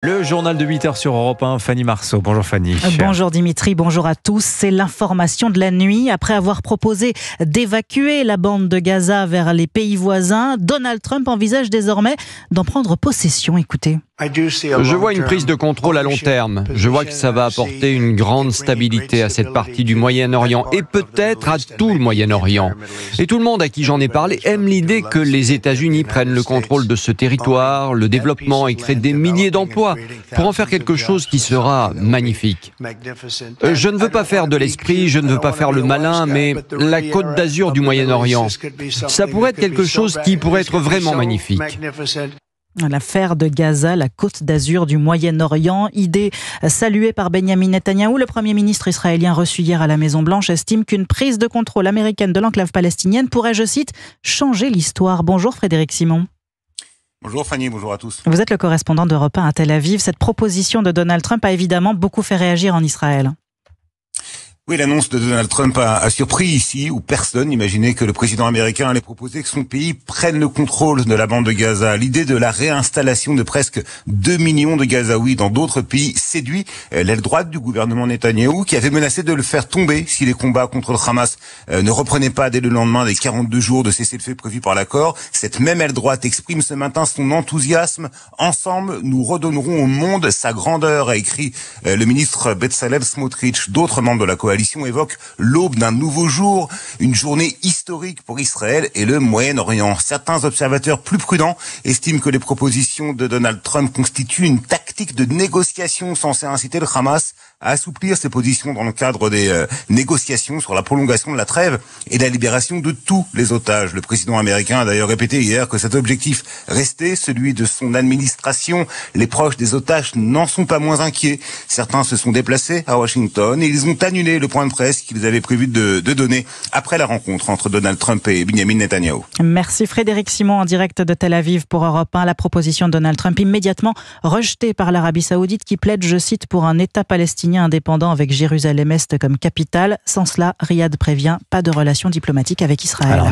Le journal de 8h sur Europe 1, Fanny Marceau. Bonjour Fanny. Bonjour Dimitri, bonjour à tous. C'est l'information de la nuit. Après avoir proposé d'évacuer la bande de Gaza vers les pays voisins, Donald Trump envisage désormais d'en prendre possession. Écoutez. Je vois une prise de contrôle à long terme. Je vois que ça va apporter une grande stabilité à cette partie du Moyen-Orient et peut-être à tout le Moyen-Orient. Et tout le monde à qui j'en ai parlé aime l'idée que les États-Unis prennent le contrôle de ce territoire, le développement et créent des milliers d'emplois pour en faire quelque chose qui sera magnifique. Je ne veux pas faire de l'esprit, je ne veux pas faire le malin, mais la Côte d'Azur du Moyen-Orient, ça pourrait être quelque chose qui pourrait être vraiment magnifique. L'affaire de Gaza, la Côte d'Azur du Moyen-Orient, idée saluée par Benjamin Netanyahou. Le Premier ministre israélien reçu hier à la Maison-Blanche estime qu'une prise de contrôle américaine de l'enclave palestinienne pourrait, je cite, changer l'histoire. Bonjour Frédéric Simon. Bonjour Fanny, bonjour à tous. Vous êtes le correspondant d'Europe 1 à Tel Aviv. Cette proposition de Donald Trump a évidemment beaucoup fait réagir en Israël. Oui, l'annonce de Donald Trump a surpris ici, où personne n'imaginait que le président américain allait proposer que son pays prenne le contrôle de la bande de Gaza. L'idée de la réinstallation de presque 2 millions de Gazaouis dans d'autres pays séduit l'aile droite du gouvernement Netanyahou, qui avait menacé de le faire tomber si les combats contre le Hamas ne reprenaient pas dès le lendemain des 42 jours de cessez-le-feu prévus par l'accord. Cette même aile droite exprime ce matin son enthousiasme. Ensemble, nous redonnerons au monde sa grandeur, a écrit le ministre Bezalel Smotrich. D'autres membres de la coalition évoque l'aube d'un nouveau jour, une journée historique pour Israël et le Moyen-Orient. Certains observateurs plus prudents estiment que les propositions de Donald Trump constituent une tactique de négociation censée inciter le Hamas à assouplir ses positions dans le cadre des négociations sur la prolongation de la trêve et la libération de tous les otages. Le président américain a d'ailleurs répété hier que cet objectif restait celui de son administration. Les proches des otages n'en sont pas moins inquiets. Certains se sont déplacés à Washington et ils ont annulé le point de presse qu'ils avaient prévu de donner après la rencontre entre Donald Trump et Benjamin Netanyahou. Merci Frédéric Simon en direct de Tel Aviv pour Europe 1. La proposition de Donald Trump immédiatement rejetée par l'Arabie Saoudite qui plaide, je cite, pour un État palestinien indépendant avec Jérusalem-Est comme capitale. Sans cela, Riyad prévient, pas de relations diplomatiques avec Israël.